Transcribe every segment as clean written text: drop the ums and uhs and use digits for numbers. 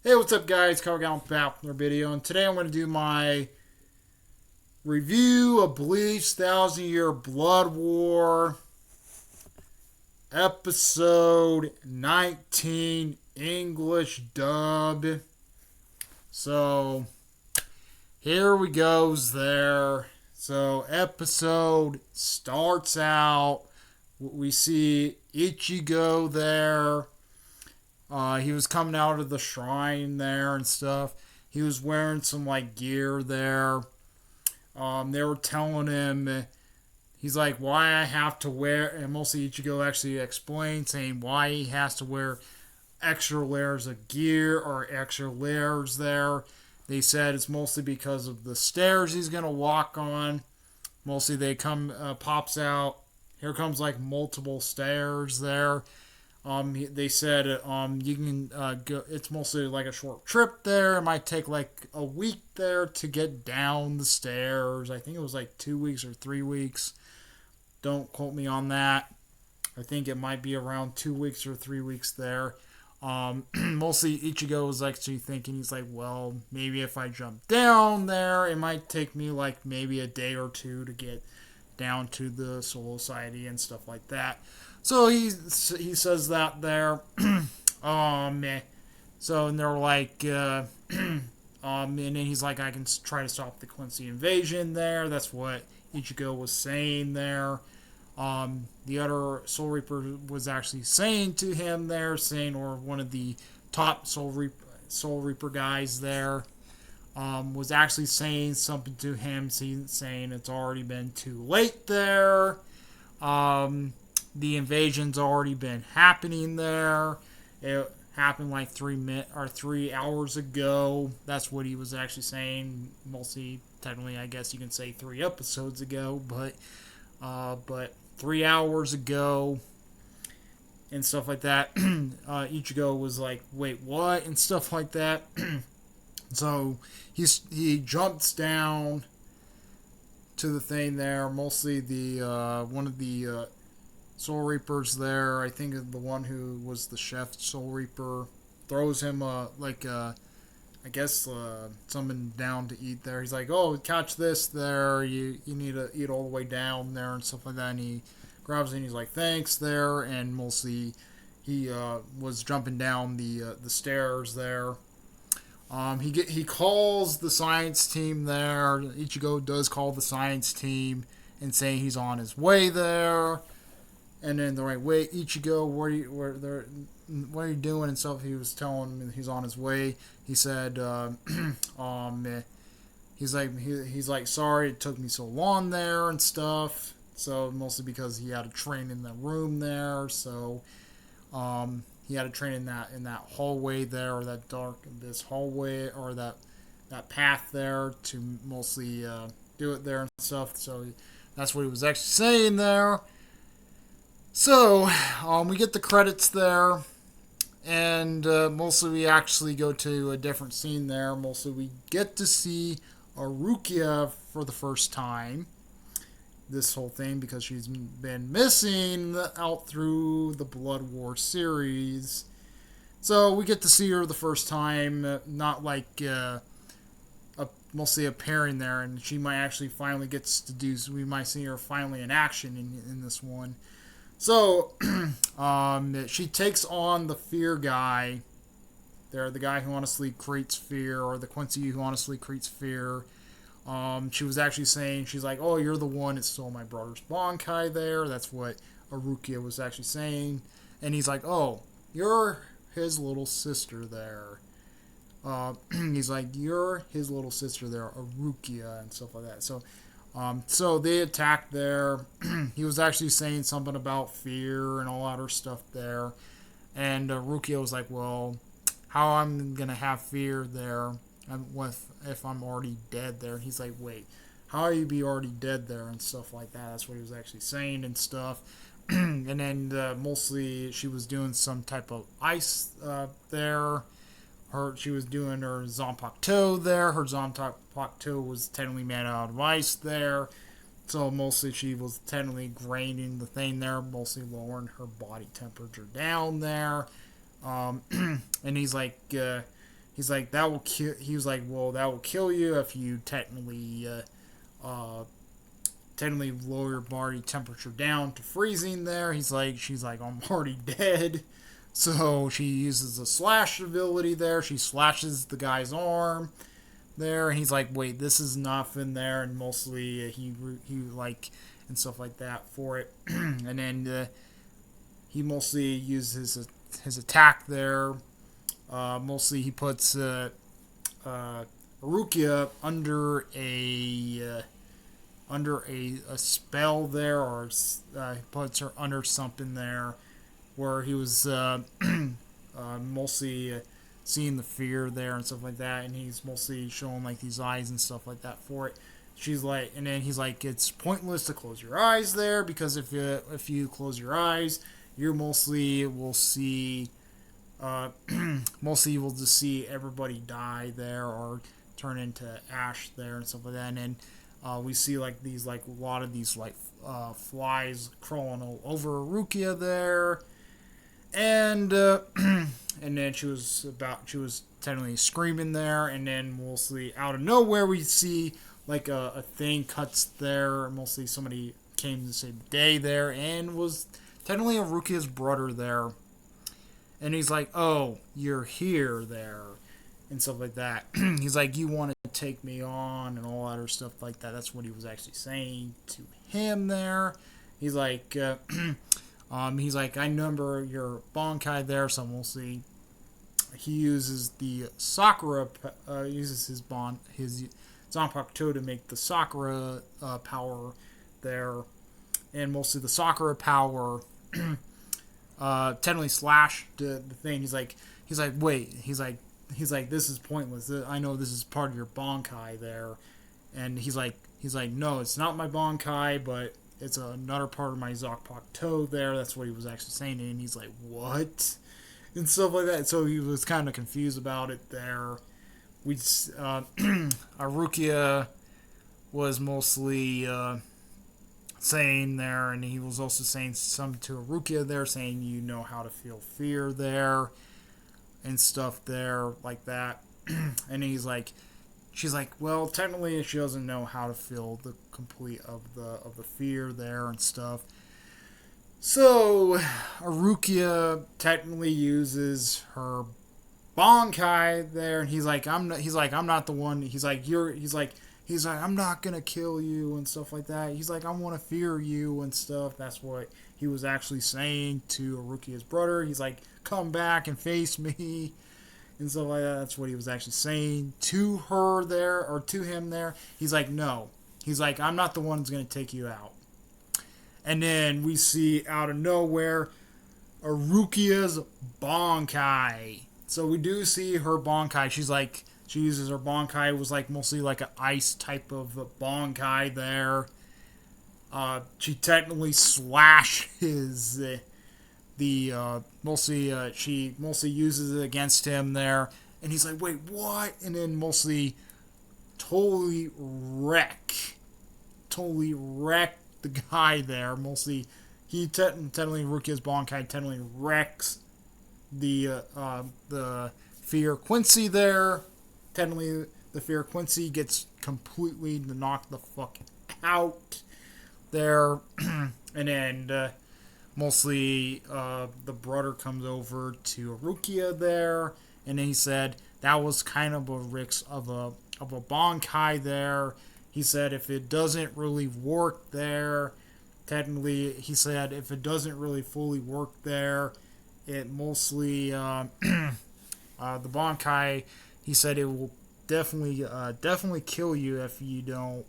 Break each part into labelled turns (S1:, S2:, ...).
S1: Hey, what's up, guys? Carl Gallon back with another video, and today I'm going to do my review of Bleach 1,000 Year Blood War, episode 19, English dub. So, here we goes there. So, episode starts out, we see Ichigo there. He was coming out of the shrine there and stuff. He was wearing some gear there. They were telling him, he's like, why I have to wear, and mostly Ichigo actually explained, saying why he has to wear extra layers of gear or extra layers there. They said it's mostly because of the stairs he's gonna walk on. Mostly they pops out. Here comes multiple stairs there. They said you can go. It's mostly a short trip there. It might take a week there to get down the stairs. I think it was 2 weeks or 3 weeks. Don't quote me on that. I think it might be around 2 weeks or 3 weeks there. Mostly Ichigo was actually thinking, he's like, well, maybe if I jump down there, it might take me maybe a day or two to get down to the Soul Society and stuff like that. So he says that there. So and they're like, and then he's like, I can try to stop the Quincy invasion there. That's what Ichigo was saying there. The other Soul Reaper was actually saying to him there, or one of the top Soul Reaper guys there, was actually saying something to him, saying it's already been too late there. The invasion's already been happening there. It happened 3 hours ago. That's what he was actually saying. Mostly, technically, I guess you can say 3 episodes ago, but 3 hours ago and stuff like that. Ichigo was like, "Wait, what?" and stuff like that. So he jumps down to the thing there. Mostly the one of the Soul Reapers there, I think the one who was the chef Soul Reaper, throws him I guess something down to eat there. He's like, oh, catch this there, you need to eat all the way down there and stuff like that, and he grabs it and he's like, thanks there, and mostly he was jumping down the stairs there. He calls the science team there. Ichigo does call the science team and saying he's on his way there. And then they're like, wait, Ichigo, what are you doing and stuff? He was telling him he's on his way. He said, he's like, sorry it took me so long there and stuff. So mostly because he had to train in the room there. So he had to train in that hallway there, or this hallway, or that path there to mostly do it there and stuff. So that's what he was actually saying there. So, we get the credits there, and mostly we actually go to a different scene there. Mostly we get to see Rukia for the first time. This whole thing, because she's been missing out through the Blood War series. So we get to see her the first time, not mostly appearing there, and she might actually finally gets to do, so we might see her finally in action in this one. So, she takes on the fear guy there, the guy who honestly creates fear, or the Quincy who honestly creates fear. She was actually saying, she's like, oh, you're the one that stole my brother's Bankai there. That's what Rukia was actually saying. And he's like, oh, you're his little sister there. He's like, you're his little sister there, Rukia, and stuff like that. So they attacked there. He was actually saying something about fear and all other stuff there. And Rukia was like, well, how I'm going to have fear there if I'm already dead there? And he's like, wait, how you be already dead there and stuff like that? That's what he was actually saying and stuff. And then mostly she was doing some type of ice there. She was doing her Zanpakuto there. Her Zanpakuto was technically made out of ice there. So mostly she was technically graining the thing there, mostly lowering her body temperature down there. And he's like, he's like that will kill. He was like, well, that will kill you if you technically lower your body temperature down to freezing. There, she's like, I'm already dead. So she uses a slash ability there. She slashes the guy's arm there, and he's like, wait, this is nothing there, and mostly he like and stuff like that for it, and then he mostly uses his attack there. Mostly he puts Rukia under a spell there, or he puts her under something there, where he was mostly seeing the fear there and stuff like that, and he's mostly showing like these eyes and stuff like that for it. She's like, and then he's like, it's pointless to close your eyes there, because if you close your eyes, you mostly will see, mostly you will just see everybody die there or turn into ash there and stuff like that. And then we see like these like a lot of these like flies crawling all over Rukia there, and and then she was technically screaming there, and then mostly out of nowhere we see like a thing cuts there. Mostly somebody came to save the day there, and was technically Rukia's brother there, and he's like, oh, you're here there, and stuff like that. He's like, you want to take me on and all other stuff like that. That's what he was actually saying to him there. He's like, I number your Bankai there, so we'll see. He uses the Sakura, uses his Zanpakuto to make the Sakura power there, and mostly the Sakura power technically slashed the thing. He's like, wait, he's like, this is pointless. I know this is part of your Bankai there, and he's like, no, it's not my Bankai, but it's another part of my Zanpakuto there. That's what he was actually saying, and he's like, what? And stuff like that. So he was kind of confused about it there. Rukia was mostly saying there, and he was also saying something to Rukia there, saying you know how to feel fear there and stuff there like that. And he's like, she's like, well, technically she doesn't know how to feel the complete of the fear there and stuff. So Rukia technically uses her Bankai there, and he's like, I'm not the one. He's like, I'm not gonna kill you and stuff like that. He's like, I want to fear you and stuff. That's what he was actually saying to Rukia's brother. He's like, come back and face me and stuff like that. That's what he was actually saying to her there, or to him there. He's like, no. He's like, I'm not the one who's gonna take you out. And then we see out of nowhere Rukia's Bankai. So we do see her Bankai. She uses her Bankai. It was like mostly like an ice type of Bankai there. She technically slashes she mostly uses it against him there. And he's like, wait, what? And then mostly totally wreck the guy there. Mostly he technically Rukia's Bankai technically wrecks the Fear Quincy there. Technically the Fear Quincy gets completely knocked the fuck out there. And then mostly the brother comes over to Rukia there, and then he said that was kind of a risk of a Bankai there. He said if it doesn't really work there, technically, he said if it doesn't really fully work there, it mostly the Bankai. He said it will definitely kill you if you don't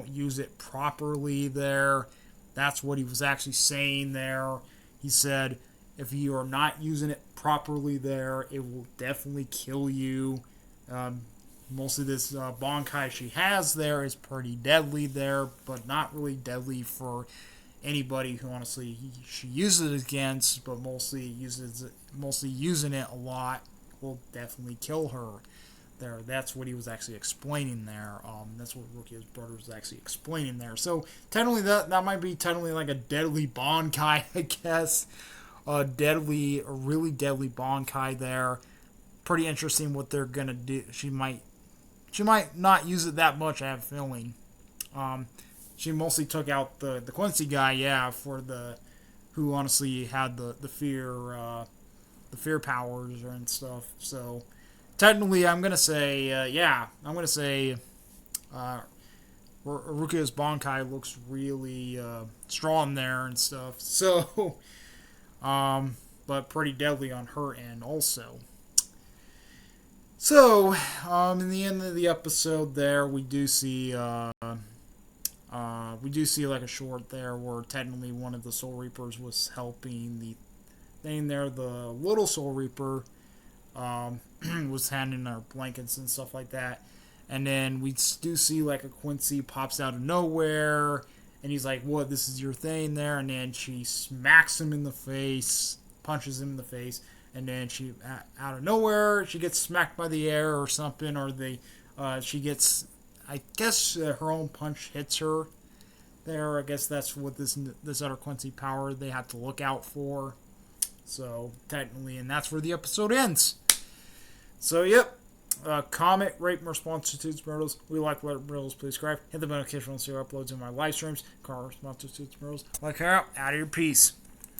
S1: use it properly there. That's what he was actually saying there. He said if you are not using it properly there, it will definitely kill you. Mostly this Bankai she has there is pretty deadly there, but not really deadly for anybody who honestly she uses it against, but mostly using it a lot will definitely kill her there. That's what he was actually explaining there. That's what Rukia's brother was actually explaining there. So technically that might be technically like a deadly Bankai, I guess. A really deadly Bankai there. pretty interesting what they're gonna do. She might not use it that much, I have a feeling. She mostly took out the Quincy guy, yeah, for the who honestly had the fear powers and stuff. So technically, I'm gonna say I'm gonna say Ruka's Bankai looks really strong there and stuff. So, but pretty deadly on her end also. So, in the end of the episode, there we do see like a short there where technically one of the Soul Reapers was helping the thing there. The little Soul Reaper was handing her blankets and stuff like that. And then we do see like a Quincy pops out of nowhere, and he's like, "What? This is your thing there?" And then she smacks him in the face, punches him in the face, and then she out of nowhere she gets smacked by the air or something, or she gets, I guess her own punch hits her there. I guess that's what this other Quincy power they have to look out for. So technically, and that's where the episode ends. So yep. Comment, rate, and response to Toots Myrtles. We like what Myrtles, please subscribe. Hit the notification to see our uploads in my live streams. Comment, response to Toots Myrtles. Like her out. Out of your piece.